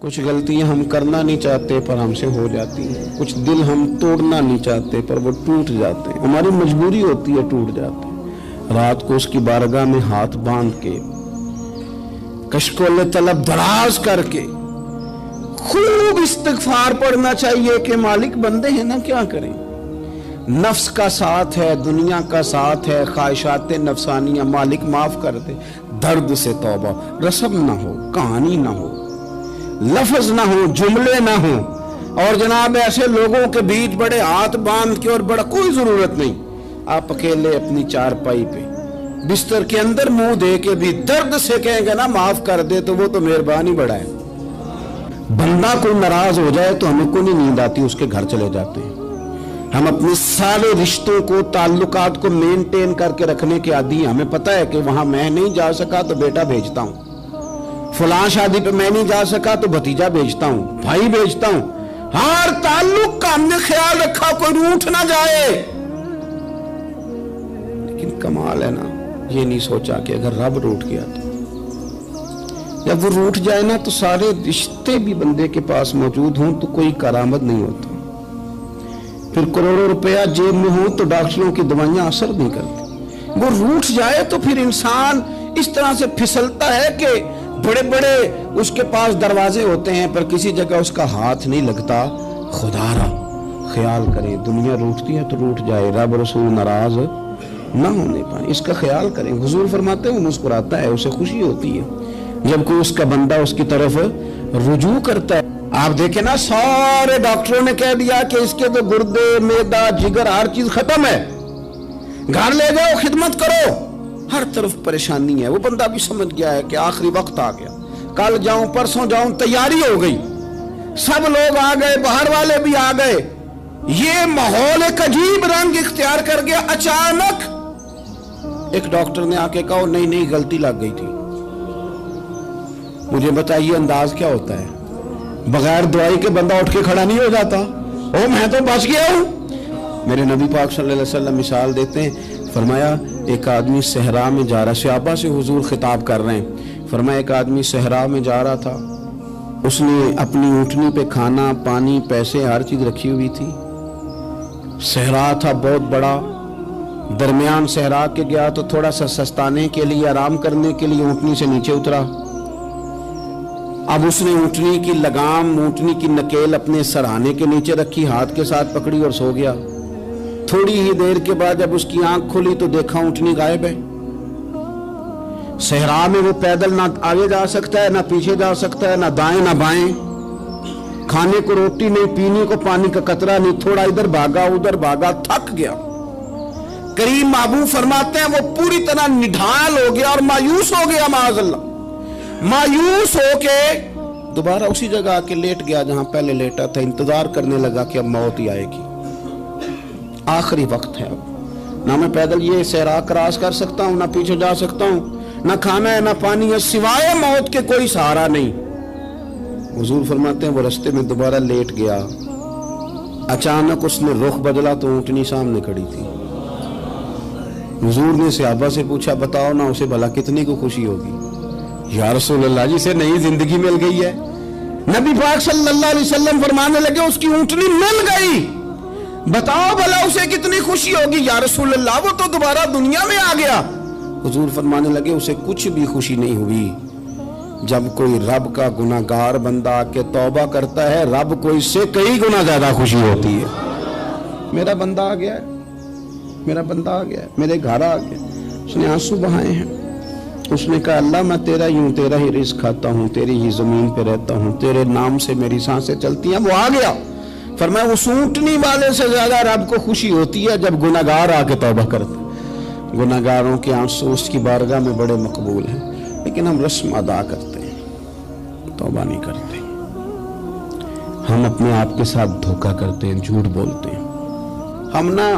کچھ غلطیاں ہم کرنا نہیں چاہتے پر ہم سے ہو جاتی ہیں، کچھ دل ہم توڑنا نہیں چاہتے پر وہ ٹوٹ جاتے ہیں، ہماری مجبوری ہوتی ہے ٹوٹ جاتے ہیں۔ رات کو اس کی بارگاہ میں ہاتھ باندھ کے کشکول طلب دراز کر کے خوب استغفار پڑھنا چاہیے کہ مالک بندے ہیں نا، کیا کریں، نفس کا ساتھ ہے، دنیا کا ساتھ ہے، خواہشات نفسانیہ، مالک معاف کر دے۔ درد سے توبہ، رسم نہ ہو، کہانی نہ ہو، لفظ نہ ہو، جملے نہ ہو، اور جناب ایسے لوگوں کے بیچ بڑے ہاتھ باندھ کے اور بڑا کوئی ضرورت نہیں، آپ اکیلے اپنی چارپائی پہ بستر کے اندر منہ دے کے بھی درد سے کہیں گے نا معاف کر دے تو وہ تو مہربانی بڑا ہے۔ بندہ کوئی ناراض ہو جائے تو ہمیں کوئی نہیں نیند آتی، اس کے گھر چلے جاتے ہیں۔ ہم اپنے سارے رشتوں کو، تعلقات کو مینٹین کر کے رکھنے کے عادی ہیں، ہمیں پتہ ہے کہ وہاں میں نہیں جا سکا تو بیٹا بھیجتا ہوں، فلاں شادی پہ میں نہیں جا سکا تو بھتیجا بھیجتا ہوں، بھائی بھیجتا ہوں، ہر تعلق کا ہم نے خیال رکھا کوئی روٹھ نہ جائے۔ لیکن کمال ہے نا، یہ نہیں سوچا کہ اگر رب روٹھ گیا تو جب وہ روٹھ جائے نا تو سارے رشتے بھی بندے کے پاس موجود ہوں تو کوئی کرامت نہیں ہوتا، پھر کروڑوں روپیہ جیب میں ہوں تو ڈاکٹروں کی دوائیاں اثر نہیں کرتی۔ وہ روٹھ جائے تو پھر انسان اس طرح سے پھسلتا ہے کہ بڑے بڑے اس کے پاس دروازے ہوتے ہیں پر کسی جگہ اس کا ہاتھ نہیں لگتا۔ خدا را خیال کریں، دنیا روٹتی ہے تو روٹ جائے، رب رسول ناراض نہ ہونے پائیں، اس کا خیال کریں۔ حضور فرماتے ہیں وہ مسکراتا ہے، اسے خوشی ہوتی ہے جب کوئی اس کا بندہ اس کی طرف رجوع کرتا ہے۔ آپ دیکھیں نا، سارے ڈاکٹروں نے کہہ دیا کہ اس کے تو گردے، معدہ، جگر ہر چیز ختم ہے، گھر لے جاؤ، خدمت کرو، ہر طرف پریشانی ہے۔ وہ بندہ بھی سمجھ گیا ہے کہ آخری وقت آ گیا، کل جاؤں پرسوں جاؤں، تیاری ہو گئی، سب لوگ آ گئے، باہر والے بھی آ گئے، یہ ماحول ایک عجیب رنگ اختیار کر گیا۔ اچانک ایک ڈاکٹر نے آ کے کہا نہیں غلطی لگ گئی تھی۔ مجھے بتائیے انداز کیا ہوتا ہے؟ بغیر دوائی کے بندہ اٹھ کے کھڑا نہیں ہو جاتا، او میں تو بچ گیا ہوں۔ میرے نبی پاک صلی اللہ علیہ وسلم مثال دیتے ہیں، فرمایا ایک آدمی صحرا میں جا رہا، صحابہ سے حضور خطاب کر رہے ہیں، فرمایا ایک آدمی صحرا میں جا رہا تھا، اس نے اپنی اونٹنی پہ کھانا، پانی، پیسے، ہر چیز رکھی ہوئی تھی، صحرا تھا بہت بڑا، درمیان صحرا کے گیا تو تھوڑا سا سستانے کے لیے، آرام کرنے کے لیے اونٹنی سے نیچے اترا۔ اب اس نے اونٹنی کی لگام، اونٹنی کی نکیل اپنے سرہانے کے نیچے رکھی، ہاتھ کے ساتھ پکڑی اور سو گیا۔ تھوڑی ہی دیر کے بعد جب اس کی آنکھ کھلی تو دیکھا اونٹنی غائب ہے۔ صحرا میں وہ پیدل نہ آگے جا سکتا ہے، نہ پیچھے جا سکتا ہے، نہ دائیں نہ بائیں، کھانے کو روٹی نہیں، پینے کو پانی کا قطرہ نہیں، تھوڑا ادھر بھاگا ادھر بھاگا، تھک گیا۔ کریم محبوب فرماتے ہیں وہ پوری طرح نڈھال ہو گیا اور مایوس ہو گیا، معاذ اللہ، مایوس ہو کے دوبارہ اسی جگہ آ کے لیٹ گیا جہاں پہلے لیٹا تھا، انتظار کرنے لگا کہ اب موت ہی آئے گی، آخری وقت ہے، اب نہ میں پیدل یہ صحرا کراس کر سکتا ہوں، نہ پیچھے جا سکتا ہوں، نہ کھانا ہے نہ پانی ہے، سوائے موت کے کوئی سہارا نہیں۔ حضور فرماتے ہیں وہ رستے میں دوبارہ لیٹ گیا، اچانک اس نے رخ بدلا تو اونٹنی سامنے کھڑی تھی۔ حضور نے صحابہ سے پوچھا بتاؤ نا اسے بھلا کتنی کو خوشی ہوگی؟ یا رسول اللہ جسے نئی زندگی مل گئی ہے۔ نبی پاک صلی اللہ علیہ وسلم فرمانے لگے اس کی اونٹنی مل گئی، بتاؤ بھلا اسے کتنی خوشی ہوگی؟ یا رسول اللہ وہ تو دوبارہ دنیا میں آ گیا۔ حضور فرمانے لگے اسے کچھ بھی خوشی نہیں ہوئی۔ جب کوئی رب کا گناہگار بندہ آ کے توبہ کرتا ہے، رب کو اس سے کئی گنا زیادہ خوشی ہوتی ہے۔ میرا بندہ آ گیا ہے، میرا بندہ آ گیا ہے، میرے گھر آ گیا، اس نے آنسو بہائے ہیں، اس نے کہا اللہ میں تیرا ہی ہوں، تیرا ہی رزق کھاتا ہوں، تیری ہی زمین پہ رہتا ہوں، تیرے نام سے میری سانسیں چلتی ہیں۔ وہ آ گیا، فرمایا اس اونٹنی والے سے زیادہ رب کو خوشی ہوتی ہے جب گناہگار آ کے توبہ کرتا ہے۔ گناہگاروں کے آنسو اس کی بارگاہ میں بڑے مقبول ہیں، لیکن ہم رسم ادا کرتے ہیں، توبہ نہیں کرتے، ہم اپنے آپ کے ساتھ دھوکہ کرتے ہیں، جھوٹ بولتے ہیں، ہم نہ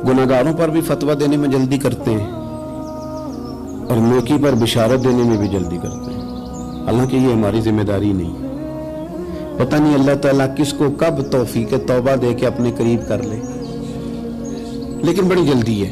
گناہگاروں پر بھی فتویٰ دینے میں جلدی کرتے ہیں اور نیکی پر بشارت دینے میں بھی جلدی کرتے ہیں، حالانکہ یہ ہماری ذمہ داری نہیں۔ پتہ نہیں اللہ تعالیٰ کس کو کب توفیق توبہ دے کے اپنے قریب کر لے، لیکن بڑی جلدی ہے۔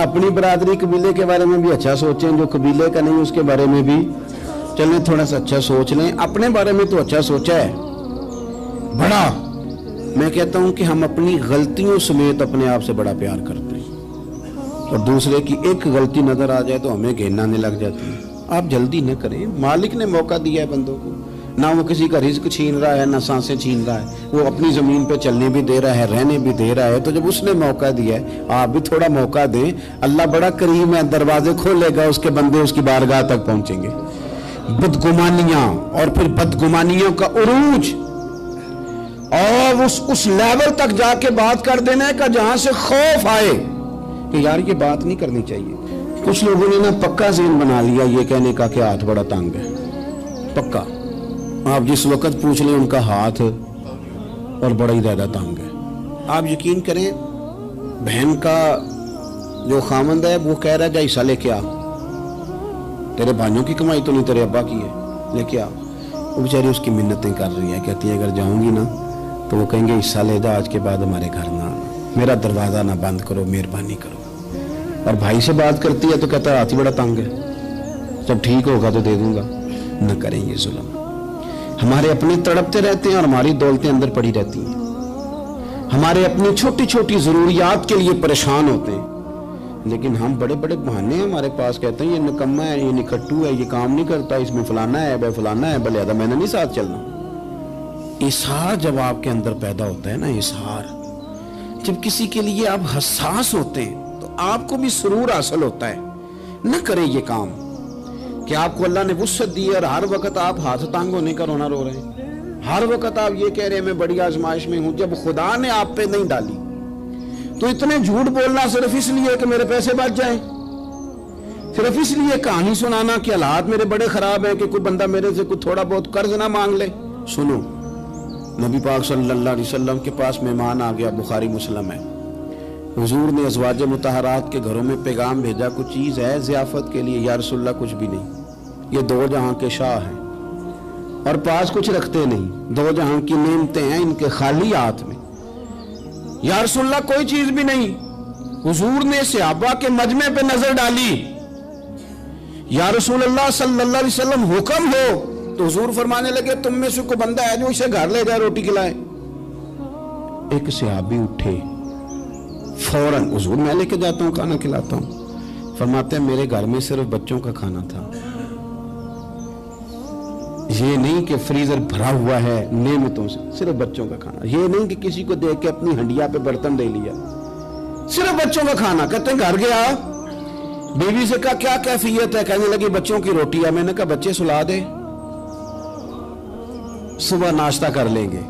اپنی برادری قبیلے کے بارے میں بھی اچھا سوچیں, جو قبیلے کا نہیں اس کے بارے میں بھی چلیں تھوڑا سا اچھا سوچ لیں. اپنے بارے میں تو اچھا سوچا ہے بڑا. میں کہتا ہوں کہ ہم اپنی غلطیوں سمیت اپنے آپ سے بڑا پیار کرتے ہیں, اور دوسرے کی ایک غلطی نظر آ جائے تو ہمیں گھین آنے لگ جاتی ہے. آپ جلدی نہ کریں, مالک نے موقع دیا ہے بندوں کو, نہ وہ کسی کا رزق چھین رہا ہے نہ سانسیں چھین رہا ہے, وہ اپنی زمین پہ چلنے بھی دے رہا ہے, رہنے بھی دے رہا ہے. تو جب اس نے موقع دیا ہے آپ بھی تھوڑا موقع دیں. اللہ بڑا کریم ہے, دروازے کھولے گا, اس کے بندے اس کی بارگاہ تک پہنچیں گے. بدگمانیاں اور پھر بدگمانیوں کا عروج اور اس لیول تک جا کے بات کر دینا کا جہاں سے خوف آئے کہ یار یہ بات نہیں کرنی چاہیے. کچھ لوگوں نے نا پکا ذہن بنا لیا یہ کہنے کا کہ ہاتھ بڑا تنگ ہے. پکا آپ جس وقت پوچھ لیں ان کا ہاتھ اور بڑا ہی زیادہ تنگ ہے. آپ یقین کریں بہن کا جو خامند ہے وہ کہہ رہا ہے جا حصہ لے کے آ, تیرے بھائیوں کی کمائی تو نہیں تیرے ابا کی ہے, لے کے آ. وہ بیچاری اس کی منتیں کر رہی ہے, کہتی ہے اگر جاؤں گی نا تو وہ کہیں گے حصہ لے جا, آج کے بعد ہمارے گھر نہ آنا, میرا دروازہ نہ بند کرو, مہربانی کرو. اور بھائی سے بات کرتی ہے تو کہتا ہے ہاتھ ہی بڑا تنگ ہے, جب ٹھیک ہوگا تو دے دوں گا. نہ کریں یہ ظلم. ہمارے اپنے تڑپتے رہتے ہیں اور ہماری دولتیں اندر پڑی رہتی ہیں. ہمارے اپنی چھوٹی چھوٹی ضروریات کے لیے پریشان ہوتے ہیں, لیکن ہم بڑے بڑے بہانے ہیں ہمارے پاس, کہتے ہیں یہ نکما ہے, یہ نکھٹو ہے, یہ کام نہیں کرتا, اس میں فلانا ہے, بے فلانا ہے, بلے میں نے نہیں ساتھ چلنا. اظہار جب آپ کے اندر پیدا ہوتا ہے نا, اظہار جب کسی کے لیے آپ حساس ہوتے ہیں تو آپ کو بھی سرور حاصل ہوتا ہے. نہ کریں یہ کام کہ آپ کو اللہ نے وسعت دی ہے اور ہر وقت آپ ہاتھ تانگ ہونے کا رونا رو رہے ہیں, ہر وقت آپ یہ کہہ رہے ہیں میں بڑی آزمائش میں ہوں, جب خدا نے آپ پہ نہیں ڈالی. تو اتنے جھوٹ بولنا صرف اس لیے کہ میرے پیسے بچ جائیں, صرف اس لیے کہانی سنانا کہ حالات میرے بڑے خراب ہیں کہ کوئی بندہ میرے سے کوئی تھوڑا بہت قرض نہ مانگ لے. سنو, نبی پاک صلی اللہ علیہ وسلم کے پاس مہمان آ گیا, بخاری مسلم ہے. حضور نے ازواج مطہرات کے گھروں میں پیغام بھیجا, کچھ چیز ہے ضیافت کے لیے؟ یا رسول اللہ کچھ بھی نہیں, یہ دو جہاں کے شاہ ہیں اور پاس کچھ رکھتے نہیں, دو جہاں کی نعمتیں ہیں ان کے خالی ہاتھ میں. یا رسول اللہ کوئی چیز بھی نہیں. حضور نے صحابہ کے مجمع پہ نظر ڈالی, یا رسول اللہ صلی اللہ علیہ وسلم حکم ہو. تو حضور فرمانے لگے تم میں سے کوئی بندہ ہے جو اسے گھر لے جائے روٹی کھلائے. ایک صحابی اٹھے فوراً, حضور میں لے کے جاتا ہوں کھانا کھلاتا ہوں. فرماتے ہیں میرے گھر میں صرف بچوں کا کھانا تھا, یہ نہیں کہ فریزر بھرا ہوا ہے نعمتوں سے, صرف بچوں کا کھانا. یہ نہیں کہ کسی کو دیکھ کے اپنی ہنڈیا پہ برتن دے لیا, صرف بچوں کا کھانا. کہتے ہیں گھر گیا, بیوی سے کہا کیا کیفیت ہے؟ کہنے لگی بچوں کی روٹی ہے. میں نے کہا بچے سلا دے, صبح ناشتہ کر لیں گے.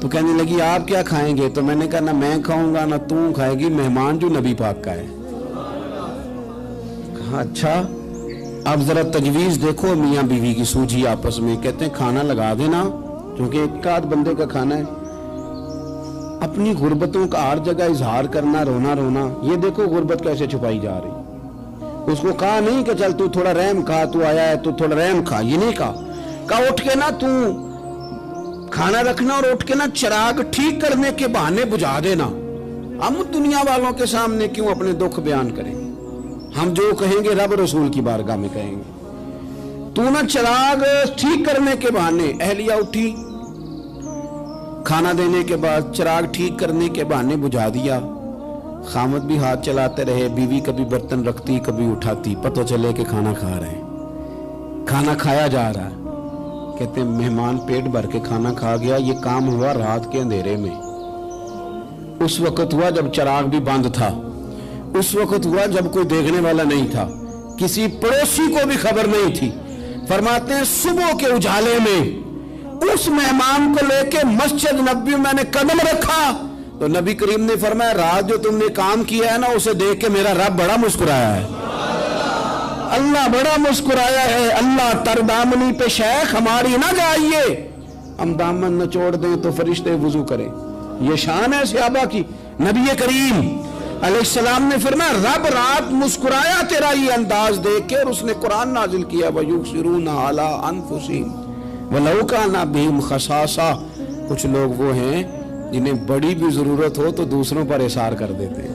تو کہنے لگی آپ کیا کھائیں گے؟ تو میں نے کہا نہ میں کھاؤں گا نہ تم کھائے گی, مہمان جو نبی پاک کا ہے. کہا اچھا, اب ذرا تجویز دیکھو میاں بیوی کی سوجھی آپس میں. کہتے ہیں کھانا لگا دینا کیونکہ ایک آدھ بندے کا کھانا ہے. اپنی غربتوں کا ہر جگہ اظہار کرنا, رونا رونا. یہ دیکھو غربت کیسے چھپائی جا رہی. اس کو کہا نہیں کہ چل تو تھوڑا رحم کھا, تو آیا ہے تو تھوڑا رحم کھا, یہ نہیں کہا. کہا اٹھ کے نا تو کھانا رکھنا اور اٹھ کے نا چراغ ٹھیک کرنے کے بہانے بجھا دینا. ہم دنیا والوں کے سامنے کیوں اپنے دکھ بیان کریں؟ ہم جو کہیں گے رب رسول کی بارگاہ میں کہیں گے. تو نا چراغ ٹھیک کرنے کے بہانے. اہلیہ اٹھی, کھانا دینے کے بعد چراغ ٹھیک کرنے کے بہانے بجھا دیا. خامد بھی ہاتھ چلاتے رہے, بیوی کبھی برتن رکھتی کبھی اٹھاتی, پتہ چلے کہ کھانا کھا رہے ہیں, کھانا کھایا جا رہا ہے. کہتے ہیں مہمان پیٹ بھر کے کھانا کھا گیا. یہ کام ہوا رات کے اندھیرے میں, اس وقت ہوا جب چراغ بھی بند تھا, اس وقت ہوا جب کوئی دیکھنے والا نہیں تھا, کسی پڑوسی کو بھی خبر نہیں تھی. فرماتے ہیں صبح کے اجالے میں اس مہمان کو لے کے مسجد نبوی میں نے قدم رکھا تو نبی کریم نے فرمایا رات جو تم نے کام کیا ہے نا اسے دیکھ کے میرا رب بڑا مسکرایا ہے, اللہ بڑا مسکرایا ہے. اللہ تردامنی پہ شیخ ہماری نہ جائیے, ہم دامن نہ چھوڑ دیں تو فرشتے وضو کریں. یہ شان ہے صحابہ کی. نبی کریم علیہ السلام نے فرمایا رب رات مسکرایا تیرا یہ انداز دیکھ کے, اور اس نے قرآن نازل کیا وَيُبْصِرُونَ عَلَىٰ أَنفُسِهِمْ وَلَوْ كَانَ بِهِمْ خَصَاصَةٌ. کچھ لوگ وہ ہیں جنہیں بڑی بھی ضرورت ہو تو دوسروں پر اثار کر دیتے ہیں.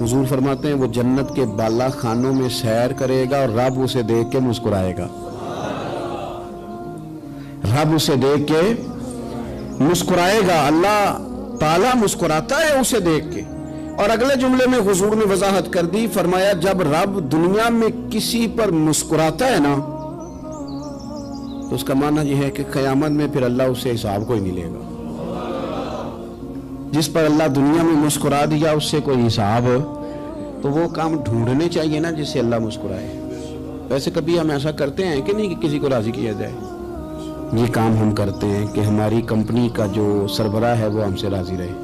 حضور فرماتے ہیں وہ جنت کے بالا خانوں میں سیر کرے گا اور رب اسے دیکھ کے مسکرائے گا، رب اسے دیکھ کے مسکرائے گا، اللہ تعالیٰ مسکراتا ہے اسے دیکھ کے۔ اور اگلے جملے میں حضور نے وضاحت کر دی، فرمایا جب رب دنیا میں کسی پر مسکراتا ہے نا تو اس کا معنی یہ ہے کہ قیامت میں پھر اللہ اسے حساب کوئی نہیں لے گا۔ جس پر اللہ دنیا میں مسکرا دیا اس سے کوئی حساب، تو وہ کام ڈھونڈنے چاہیے نا جس سے اللہ مسکرائے۔ ویسے کبھی ہم ایسا کرتے ہیں کہ نہیں کہ کسی کو راضی کیا جائے؟ یہ کام ہم کرتے ہیں کہ ہماری کمپنی کا جو سربراہ ہے وہ ہم سے راضی رہے،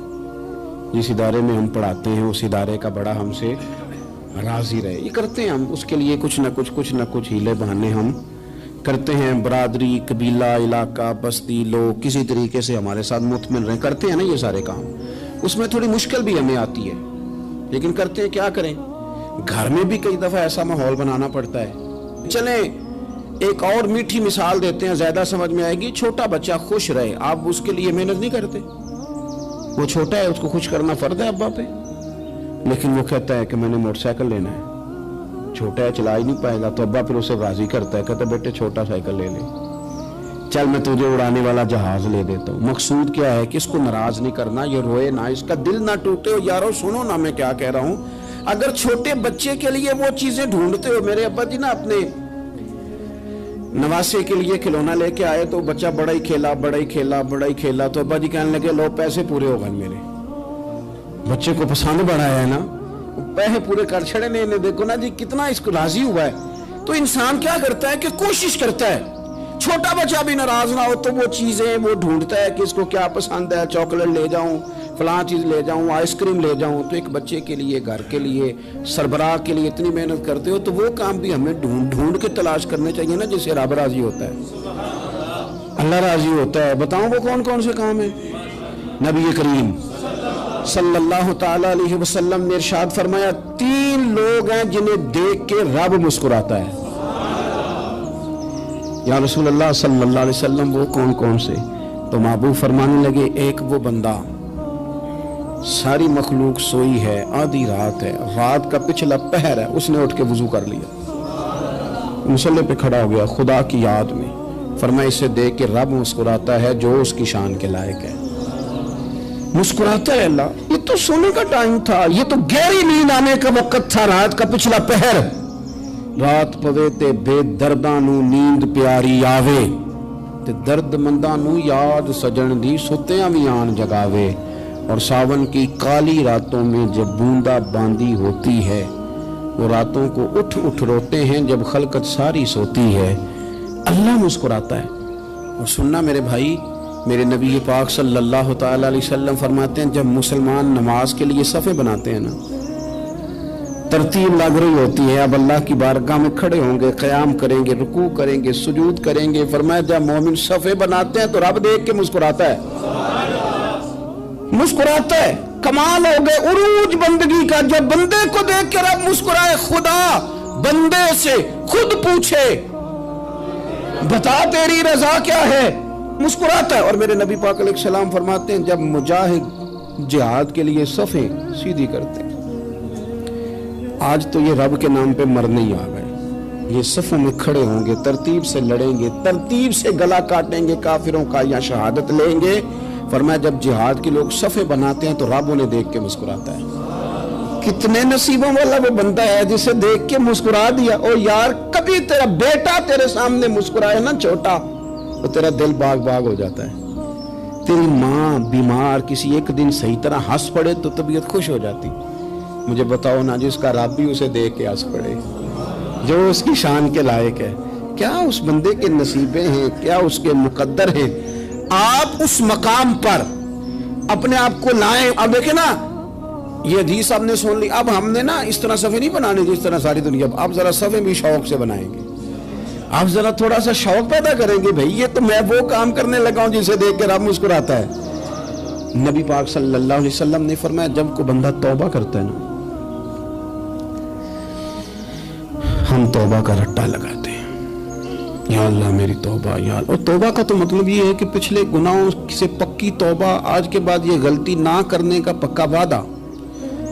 جس ادارے میں ہم پڑھاتے ہیں اس ادارے کا بڑا ہم سے راضی رہے۔ یہ کرتے ہیں ہم، اس کے لیے کچھ نہ کچھ ہیلے بہانے ہم کرتے ہیں۔ برادری، قبیلہ، علاقہ، بستی، لوگ کسی طریقے سے ہمارے ساتھ مطمئن رہیں، کرتے ہیں نا یہ سارے کام۔ اس میں تھوڑی مشکل بھی ہمیں آتی ہے لیکن کرتے ہیں، کیا کریں۔ گھر میں بھی کئی دفعہ ایسا ماحول بنانا پڑتا ہے۔ چلیں ایک اور میٹھی مثال دیتے ہیں، زیادہ سمجھ میں آئے گی۔ چھوٹا بچہ خوش رہے، آپ اس کے لیے محنت نہیں کرتے؟ وہ چھوٹا ہے، اس کو خوش کرنا فرض ہے ابا پہ، لیکن وہ کہتا ہے کہ میں نے موٹر سائیکل لینا ہے۔ چھوٹا ہے، چلا ہی نہیں پائے گا، تو ابا پھر اسے راضی کرتا ہے، کہتا ہے بیٹے چھوٹا سائیکل لے لے، چل میں تجھے اڑانے والا جہاز لے دیتا ہوں۔ مقصود کیا ہے کہ اس کو ناراض نہیں کرنا، یہ روئے نہ، اس کا دل نہ ٹوٹے۔ یارو سنو نا میں کیا کہہ رہا ہوں، اگر چھوٹے بچے کے لیے وہ چیزیں ڈھونڈتے ہو، میرے ابا جی نا اپنے نواسے کے لیے کھلونا لے کے آئے تو بچہ بڑا ہی کھیلا تو ابا جی کہنے لگے لو پیسے پورے ہو گئے میرے۔ بچے کو پسند بڑا ہے نا، پیسے پورے کر چھڑے نے، دیکھو نا جی کتنا اس کو راضی ہوا ہے۔ تو انسان کیا کرتا ہے کہ کوشش کرتا ہے، چھوٹا بچہ بھی ناراض نہ ہو تو وہ چیزیں وہ ڈھونڈتا ہے کہ اس کو کیا پسند ہے، چاکلیٹ لے جاؤں، فلاں چیز لے جاؤں، آئس کریم لے جاؤں۔ تو ایک بچے کے لیے، گھر کے لیے، سربراہ کے لیے اتنی محنت کرتے ہو تو وہ کام بھی ہمیں ڈھونڈ کے تلاش کرنے چاہیے نا جس سے رب راضی ہوتا ہے، اللہ راضی ہوتا ہے۔ بتاؤں وہ کون کون سے کام ہیں؟ نبی کریم صلی اللہ تعالی علیہ وسلم نے ارشاد فرمایا 3 لوگ ہیں جنہیں دیکھ کے رب مسکراتا ہے۔ یا رسول اللہ صلی اللہ علیہ وسلم وہ کون کون سے؟ تو محبوب فرمانے لگے ایک وہ بندہ ساری مخلوق سوئی ہے، آدھی رات ہے، رات کا پچھلا پہر ہے، اس نے اٹھ کے وضو کر لیا، مصلی پہ کھڑا ہو گیا خدا کی یاد میں، فرمایا اسے دیکھ کے رب مسکراتا ہے جو اس کی شان کے لائق ہے۔ مسکراتا ہے اللہ۔ یہ تو سونے کا ٹائم تھا، یہ تو گہری نیند آنے کا وقت تھا، رات کا پچھلا پہر۔ رات پوے تے بے درداں نو نیند پیاری آوے، تے درد منداں نو یاد سجن دی ستیاں وی آن جگاوے۔ اور ساون کی کالی راتوں میں جب بوندا باندی ہوتی ہے، وہ راتوں کو اٹھ روتے ہیں جب خلقت ساری سوتی ہے، اللہ مسکراتا ہے۔ اور سننا میرے بھائی، میرے نبی پاک صلی اللہ تعالی علیہ وسلم فرماتے ہیں جب مسلمان نماز کے لیے صفیں بناتے ہیں نا، ترتیب لگ رہی ہوتی ہے، اب اللہ کی بارگاہ میں کھڑے ہوں گے، قیام کریں گے، رکوع کریں گے، سجود کریں گے، فرمایا جب مومن صفیں بناتے ہیں تو رب دیکھ کے مسکراتا ہے، مسکراتا ہے۔ کمال ہو گئے عروج بندگی کا، جب بندے کو دیکھ کے رب مسکرائے۔ خدا بندے سے خود پوچھے بتا تیری رضا کیا ہے، مسکراتا ہے۔ اور میرے نبی پاک علیہ السلام فرماتے ہیں جب مجاہد جہاد کے لیے صفیں سیدھی کرتے ہیں، آج تو یہ رب کے نام پہ مرنے ہی آ گئے، یہ صفوں میں کھڑے ہوں گے، ترتیب سے لڑیں گے، ترتیب سے گلا کاٹیں گے کافروں کا یا شہادت لیں گے۔ فرمایا جب جہاد کے لوگ صفیں بناتے ہیں تو رب انہیں دیکھ کے مسکراتا ہے۔ کتنے نصیبوں والا وہ بندہ ہے جسے دیکھ کے مسکرا دیا۔ او یار کبھی تیرا بیٹا تیرے سامنے مسکرائے نا چھوٹا، تو تیرا دل باغ باغ ہو جاتا ہے۔ تیری ماں بیمار کسی ایک دن صحیح طرح ہنس پڑے تو طبیعت خوش ہو جاتی۔ مجھے بتاؤ نا جس کا رب بھی اسے دیکھ کے ہنس پڑے، جو اس کی شان کے لائق ہے، کیا اس بندے کے نصیبیں ہیں، کیا اس کے مقدر ہیں۔ آپ اس مقام پر اپنے آپ کو لائیں۔ اب دیکھیں نا یہ حدیث آپ نے سن لی، اب ہم نے نا اس طرح صفیں نہیں بنانے جس طرح ساری دنیا، اب ذرا صفیں بھی شوق سے بنائیں گے، آپ ذرا تھوڑا سا شوق پیدا کریں گے، بھئی یہ تو میں وہ کام کرنے لگا ہوں جسے دیکھ کے رب مسکراتا ہے۔ نبی پاک صلی اللہ علیہ وسلم نے فرمایا جب کوئی بندہ توبہ کرتا ہے نا، ہم توبہ کا رٹا لگاتے ہیں، یا اللہ میری توبہ یا اللہ۔ اور توبہ کا تو مطلب یہ ہے کہ پچھلے گناہوں سے پکی توبہ، آج کے بعد یہ غلطی نہ کرنے کا پکا وعدہ۔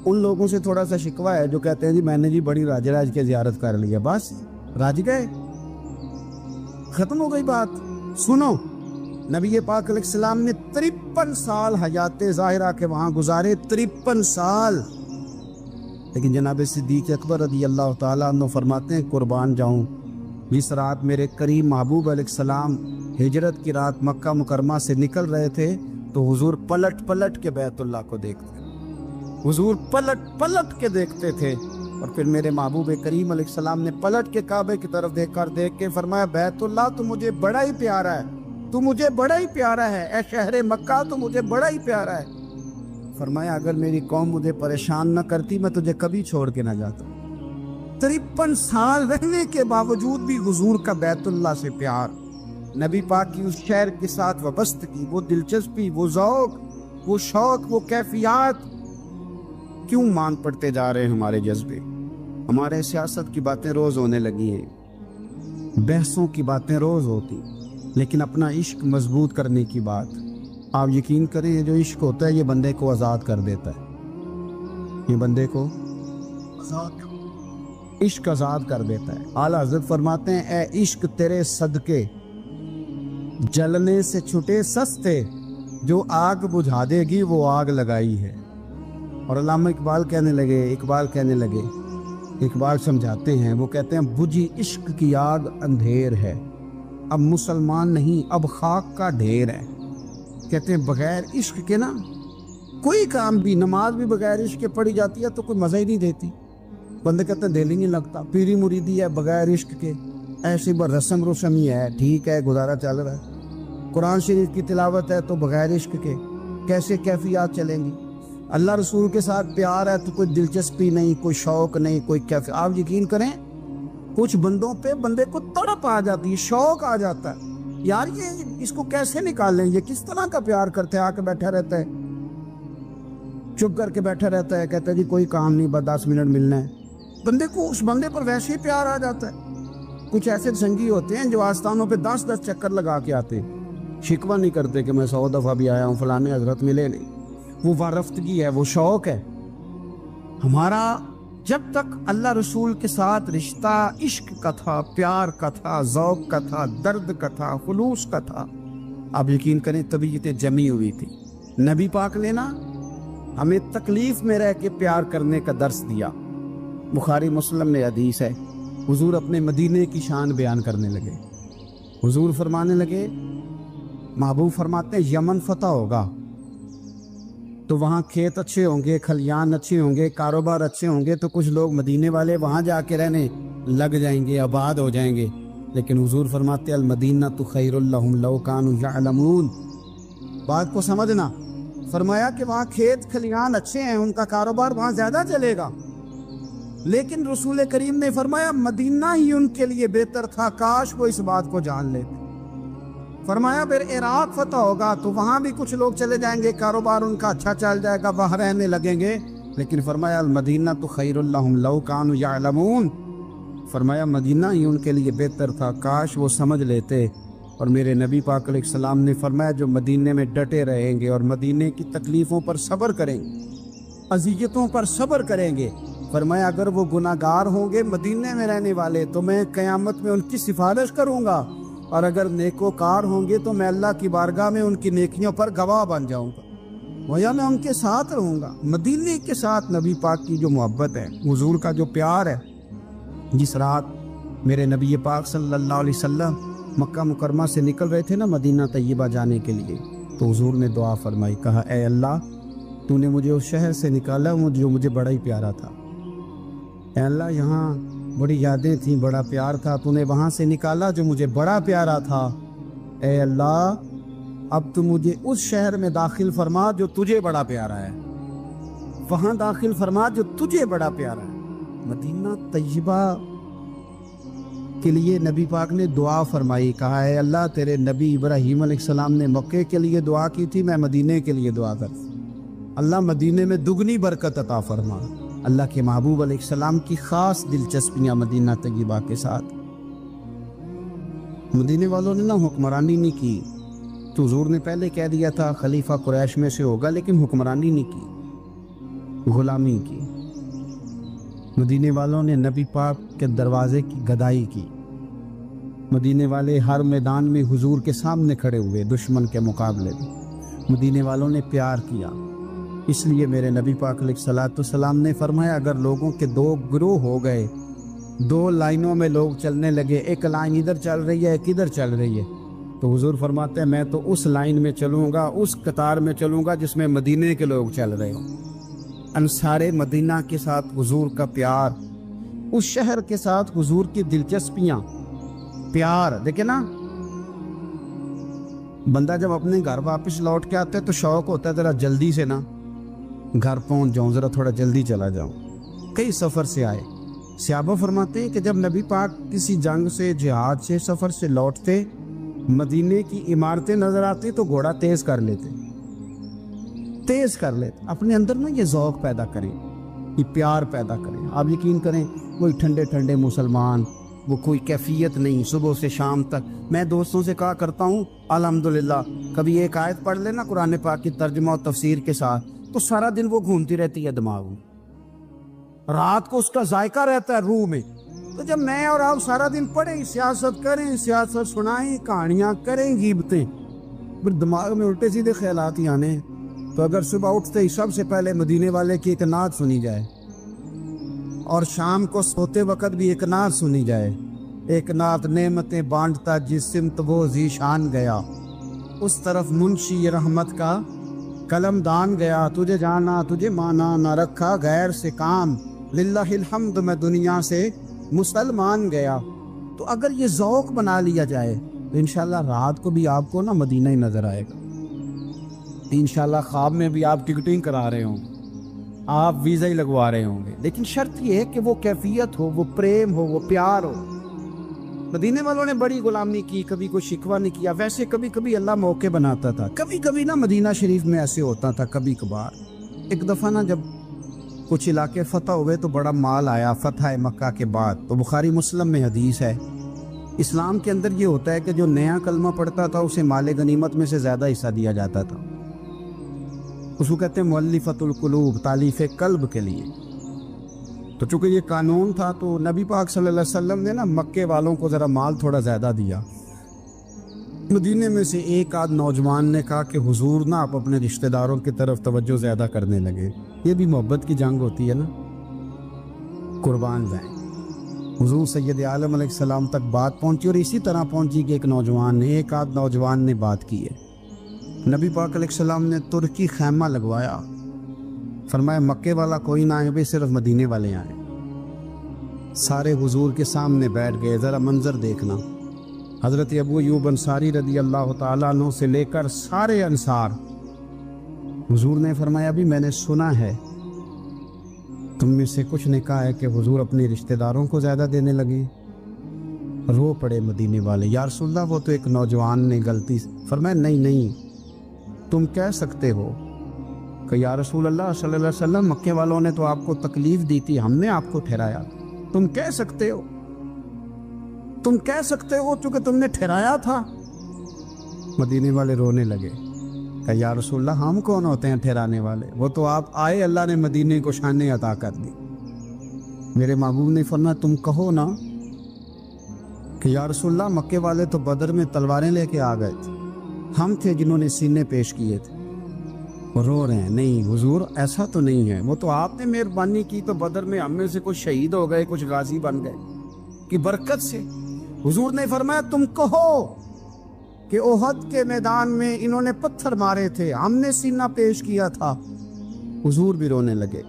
ان لوگوں سے تھوڑا سا شکوہ ہے جو کہتے ہیں جی میں نے جی بڑی راج راج کے زیارت کر لی ہے، بس راج گئے، ختم ہو گئی بات۔ سنو، نبی پاک علیہ السلام نے 53 سال حیات ظاہرہ کے وہاں گزارے، 53 سال، لیکن جناب صدیق اکبر رضی اللہ تعالیٰ عنہ فرماتے ہیں قربان جاؤں، جس رات میرے کریم محبوب علیہ السلام ہجرت کی رات مکہ مکرمہ سے نکل رہے تھے تو حضور پلٹ پلٹ کے بیت اللہ کو دیکھتے، حضور پلٹ پلٹ کے دیکھتے تھے، اور پھر میرے محبوب کریم علیہ السلام نے پلٹ کے کعبے کی طرف دیکھ کے فرمایا بیت اللہ تو مجھے بڑا ہی پیارا ہے، تو مجھے بڑا ہی پیارا ہے، اے شہر مکہ تو مجھے بڑا ہی پیارا ہے۔ فرمایا اگر میری قوم مجھے پریشان نہ کرتی میں تجھے کبھی چھوڑ کے نہ جاتا۔ 53 سال رہنے کے باوجود بھی حضور کا بیت اللہ سے پیار، نبی پاک کی اس شہر کے ساتھ وابستگی، وہ دلچسپی، وہ ذوق، وہ شوق، وہ کیفیات، کیوں مان پڑتے جا رہے ہیں ہمارے جذبے؟ ہمارے سیاست کی باتیں روز ہونے لگی ہیں، بحثوں کی باتیں روز ہوتی، لیکن اپنا عشق مضبوط کرنے کی بات، آپ یقین کریں یہ جو عشق ہوتا ہے یہ بندے کو آزاد کر دیتا ہے، یہ بندے کو عشق آزاد کر دیتا ہے۔ اعلیٰ حضرت فرماتے ہیں اے عشق تیرے صدقے جلنے سے چھٹے سستے، جو آگ بجھا دے گی وہ آگ لگائی ہے۔ اور علامہ اقبال کہنے لگے اقبال سمجھاتے ہیں، وہ کہتے ہیں بجھی عشق کی آگ اندھیر ہے، اب مسلمان نہیں اب خاک کا ڈھیر ہے۔ کہتے ہیں بغیر عشق کے نا کوئی کام بھی، نماز بھی بغیر عشق کے پڑھی جاتی ہے تو کوئی مزہ ہی نہیں دیتی، بندے کہتے ہیں دل ہی نہیں لگتا، پیری مریدی ہے بغیر عشق کے ایسی رسم ہی ہے، ٹھیک ہے گزارا چل رہا ہے، قرآن شریف کی تلاوت ہے تو بغیر عشق کے کیسے کیفیات چلیں گی؟ اللہ رسول کے ساتھ پیار ہے تو کوئی دلچسپی نہیں، کوئی شوق نہیں، کوئی کیفیت۔ آپ یقین کریں کچھ بندوں پہ بندے کو تڑپ آ جاتی ہے، شوق آ جاتا ہے، یار یہ اس کو کیسے نکالیں، یہ کس طرح کا پیار کرتے ہیں، آ کے بیٹھا رہتا ہے، چپ کر کے بیٹھا رہتا ہے، کہتا ہے جی کوئی کام نہیں بس 10 منٹ ملنا ہے، بندے کو اس بندے پر ویسے ہی پیار آ جاتا ہے۔ کچھ ایسے سنگی ہوتے ہیں جو آستانوں پہ 10 چکر لگا کے آتے، شکوہ نہیں کرتے کہ میں 100 دفعہ بھی آیا ہوں فلانے حضرت ملے نہیں، وہ وارفتگی ہے، وہ شوق ہے ہمارا۔ جب تک اللہ رسول کے ساتھ رشتہ عشق کا تھا، پیار کا تھا، ذوق کا تھا، درد کا تھا، خلوص کا تھا، آپ یقین کریں طبیعتیں جمی ہوئی تھی۔ نبی پاک نے نا ہمیں تکلیف میں رہ کے پیار کرنے کا درس دیا۔ بخاری مسلم میں حدیث ہے، حضور اپنے مدینے کی شان بیان کرنے لگے، حضور فرمانے لگے، محبوب فرماتے ہیں یمن فتح ہوگا تو وہاں کھیت اچھے ہوں گے، کھلیان اچھے ہوں گے، کاروبار اچھے ہوں گے، تو کچھ لوگ مدینے والے وہاں جا کے رہنے لگ جائیں گے، آباد ہو جائیں گے، لیکن حضور فرماتے المدینہ تو خیر لہم لو کانوا یعلمون۔ بات کو سمجھنا، فرمایا کہ وہاں کھیت کھلیان اچھے ہیں، ان کا کاروبار وہاں زیادہ چلے گا، لیکن رسول کریم نے فرمایا مدینہ ہی ان کے لیے بہتر تھا، کاش وہ اس بات کو جان لیتے۔ فرمایا پھر عراق فتح ہوگا تو وہاں بھی کچھ لوگ چلے جائیں گے، کاروبار ان کا اچھا چل جائے گا، وہاں رہنے لگیں گے، لیکن فرمایا المدینہ تو خیر لہم لو کانوا یعلمون، فرمایا مدینہ ہی ان کے لیے بہتر تھا، کاش وہ سمجھ لیتے۔ اور میرے نبی پاک علیہ السلام نے فرمایا جو مدینے میں ڈٹے رہیں گے اور مدینے کی تکلیفوں پر صبر کریں گے، اذیتوں پر صبر کریں گے، فرمایا اگر وہ گناہ گار ہوں گے مدینے میں رہنے والے تو میں قیامت میں ان کی سفارش کروں گا، اور اگر نیکوکار ہوں گے تو میں اللہ کی بارگاہ میں ان کی نیکیوں پر گواہ بن جاؤں گا، گویا میں ان کے ساتھ رہوں گا۔ مدینے کے ساتھ نبی پاک کی جو محبت ہے، حضور کا جو پیار ہے، جس رات میرے نبی پاک صلی اللہ علیہ وسلم مکہ مکرمہ سے نکل رہے تھے نا مدینہ طیبہ جانے کے لیے، تو حضور نے دعا فرمائی، کہا اے اللہ تو نے مجھے اس شہر سے نکالا جو مجھے بڑا ہی پیارا تھا، اے اللہ یہاں بڑی یادیں تھیں، بڑا پیار تھا، تو نے وہاں سے نکالا جو مجھے بڑا پیارا تھا، اے اللہ اب تو مجھے اس شہر میں داخل فرما جو تجھے بڑا پیارا ہے، وہاں داخل فرما جو تجھے بڑا پیارا ہے۔ مدینہ طیبہ کے لیے نبی پاک نے دعا فرمائی، کہا اے اللہ تیرے نبی ابراہیم علیہ السلام نے مکے کے لیے دعا کی تھی، میں مدینے کے لیے دعا کر، اللہ مدینے میں دگنی برکت عطا فرما۔ اللہ کے محبوب علیہ السلام کی خاص دلچسپیاں مدینہ طیبہ کے ساتھ، مدینے والوں نے نہ حکمرانی نہیں کی، تو حضور نے پہلے کہہ دیا تھا خلیفہ قریش میں سے ہوگا، لیکن حکمرانی نہیں کی، غلامی کی، مدینے والوں نے نبی پاک کے دروازے کی گدائی کی، مدینے والے ہر میدان میں حضور کے سامنے کھڑے ہوئے دشمن کے مقابلے میں، مدینے والوں نے پیار کیا۔ اس لیے میرے نبی پاک علیہ الصلوۃ والسلام نے فرمایا اگر لوگوں کے دو گروہ ہو گئے، دو لائنوں میں لوگ چلنے لگے، ایک لائن ادھر چل رہی ہے ایک ادھر چل رہی ہے، تو حضور فرماتے ہیں میں تو اس لائن میں چلوں گا، اس قطار میں چلوں گا جس میں مدینے کے لوگ چل رہے ہوں۔ انصار مدینہ کے ساتھ حضور کا پیار، اس شہر کے ساتھ حضور کی دلچسپیاں، پیار دیکھیں نا، بندہ جب اپنے گھر واپس لوٹ کے آتا ہے تو شوق ہوتا ہے ذرا جلدی سے نا گھر پہنچ جاؤں، ذرا تھوڑا جلدی چلا جاؤں۔ کئی سفر سے آئے، صحابہ فرماتے ہیں کہ جب نبی پاک کسی جنگ سے، جہاد سے، سفر سے لوٹتے، مدینے کی عمارتیں نظر آتی تو گھوڑا تیز کر لیتے، اپنے اندر نا یہ ذوق پیدا کریں، یہ پیار پیدا کریں۔ آپ یقین کریں کوئی ٹھنڈے ٹھنڈے مسلمان، وہ کوئی کیفیت نہیں، صبح سے شام تک میں دوستوں سے کہا کرتا ہوں الحمدللہ کبھی ایک آیت پڑھ لینا قرآن پاک کی ترجمہ و تفسیر کے ساتھ تو سارا دن وہ گھومتی رہتی ہے دماغ میں، رات کو اس کا ذائقہ رہتا ہے روح میں۔ تو جب میں اور آپ سارا دن پڑھیں، سیاست کریں، سیاست سنائیں، کہانیاں کریں، غیبتیں، پھر دماغ میں الٹے سیدھے خیالات ہی آنے ہیں۔ تو اگر صبح اٹھتے ہی سب سے پہلے مدینے والے کی ایک نعت سنی جائے اور شام کو سوتے وقت بھی ایک نعت سنی جائے، ایک نعت نعمتیں بانٹتا جس سمت وہ ذیشان گیا، اس طرف منشی رحمت کا قلم دان گیا، تجھے جانا تجھے مانا نہ رکھا غیر سے کام، للہ الحمد میں دنیا سے مسلمان گیا۔ تو اگر یہ ذوق بنا لیا جائے تو انشاءاللہ رات کو بھی آپ کو نا مدینہ ہی نظر آئے گا، انشاءاللہ خواب میں بھی آپ ٹکٹنگ کرا رہے ہوں گے، آپ ویزا ہی لگوا رہے ہوں گے، لیکن شرط یہ ہے کہ وہ کیفیت ہو، وہ پریم ہو، وہ پیار ہو۔ مدینے والوں نے بڑی غلامی کی، کبھی کوئی شکوہ نہیں کیا، ویسے کبھی کبھی اللہ موقع بناتا تھا، کبھی کبھی نا مدینہ شریف میں ایسے ہوتا تھا کبھی کبھار۔ ایک دفعہ نا جب کچھ علاقے فتح ہوئے تو بڑا مال آیا فتح مکہ کے بعد، تو بخاری مسلم میں حدیث ہے، اسلام کے اندر یہ ہوتا ہے کہ جو نیا کلمہ پڑھتا تھا اسے مال غنیمت میں سے زیادہ حصہ دیا جاتا تھا، اس کو کہتے ہیں مؤلفۃ القلوب، تالیف قلب کے لیے۔ تو چونکہ یہ قانون تھا تو نبی پاک صلی اللہ علیہ وسلم نے نا مکے والوں کو ذرا مال تھوڑا زیادہ دیا۔ مدینے میں سے ایک آدھ نوجوان نے کہا کہ حضور نا آپ اپنے رشتہ داروں کی طرف توجہ زیادہ کرنے لگے، یہ بھی محبت کی جنگ ہوتی ہے نا، قربان جائیں۔ حضور سید عالم علیہ السلام تک بات پہنچی اور اسی طرح پہنچی کہ ایک آدھ نوجوان نے بات کی ہے۔ نبی پاک علیہ السلام نے ترکی خیمہ لگوایا، فرمایا مکے والا کوئی نہ آئے، صرف مدینے والے آئیں۔ سارے حضور کے سامنے بیٹھ گئے، ذرا منظر دیکھنا، حضرت ابو ایوب انصاری رضی اللہ تعالیٰ عنہ سے لے کر سارے انصار۔ حضور نے فرمایا ابھی میں نے سنا ہے تم میں سے کچھ نے کہا ہے کہ حضور اپنے رشتہ داروں کو زیادہ دینے لگے۔ رو پڑے مدینے والے، یا رسول اللہ وہ تو ایک نوجوان نے غلطی۔ فرمایا نہیں تم کہہ سکتے ہو کہ یا رسول اللہ صلی اللہ علیہ وسلم مکے والوں نے تو آپ کو تکلیف دی تھی، ہم نے آپ کو ٹھہرایا، تم کہہ سکتے ہو چونکہ تم نے ٹھہرایا تھا۔ مدینے والے رونے لگے کہ یا رسول اللہ ہم کون ہوتے ہیں ٹھہرانے والے، وہ تو آپ آئے، اللہ نے مدینے کو شانیں عطا کر دی۔ میرے محبوب نے فرمایا تم کہو نا کہ یا رسول اللہ مکے والے تو بدر میں تلواریں لے کے آ گئے تھے، ہم تھے جنہوں نے سینے پیش کیے تھے۔ وہ رو رہے ہیں، نہیں حضور ایسا تو نہیں ہے، وہ تو آپ نے مہربانی کی تو بدر میں ہم میں سے کچھ شہید ہو گئے، کچھ غازی بن گئے کی برکت سے۔ حضور نے فرمایا تم کہو کہ احد کے میدان میں انہوں نے پتھر مارے تھے، ہم نے سینہ پیش کیا تھا۔ حضور بھی رونے لگے،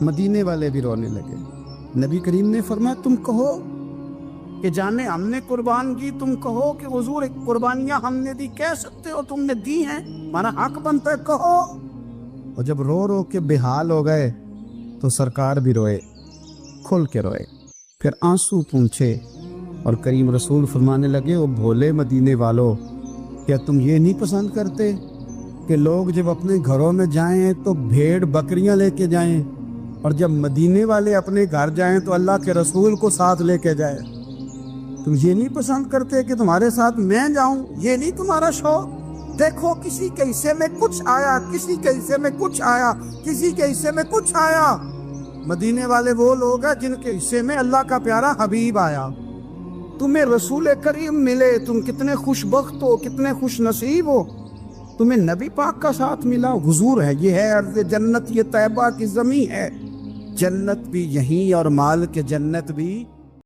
مدینے والے بھی رونے لگے۔ نبی کریم نے فرمایا تم کہو کہ جانے ہم نے قربان کی، تم کہو کہ حضور ایک قربانیاں ہم نے دی، کہہ سکتے ہو تم نے دی ہیں، ہمارا حق بنتا ہے کہو۔ اور جب رو رو کے بے حال ہو گئے تو سرکار بھی روئے، کھل کے روئے، پھر آنسو پونچھے اور کریم رسول فرمانے لگے او بھولے مدینے والو، کیا تم یہ نہیں پسند کرتے کہ لوگ جب اپنے گھروں میں جائیں تو بھیڑ بکریاں لے کے جائیں، اور جب مدینے والے اپنے گھر جائیں تو اللہ کے رسول کو ساتھ لے کے جائیں؟ تم یہ نہیں پسند کرتے کہ تمہارے ساتھ میں جاؤں؟ یہ نہیں تمہارا شوق دیکھو کسی کے حصے میں کچھ آیا، کسی کے حصے میں کچھ آیا، کسی کے حصے میں کچھ آیا۔ مدینے والے وہ لوگ ہیں جن کے حصے میں اللہ کا پیارا حبیب آیا۔ تمہیں رسول کریم ملے، تم کتنے خوش بخت ہو، کتنے خوش نصیب ہو، تمہیں نبی پاک کا ساتھ ملا۔ حضور ہے، یہ ہے ارض جنت، یہ طیبہ کی زمین ہے، جنت بھی یہیں اور مال کے جنت بھی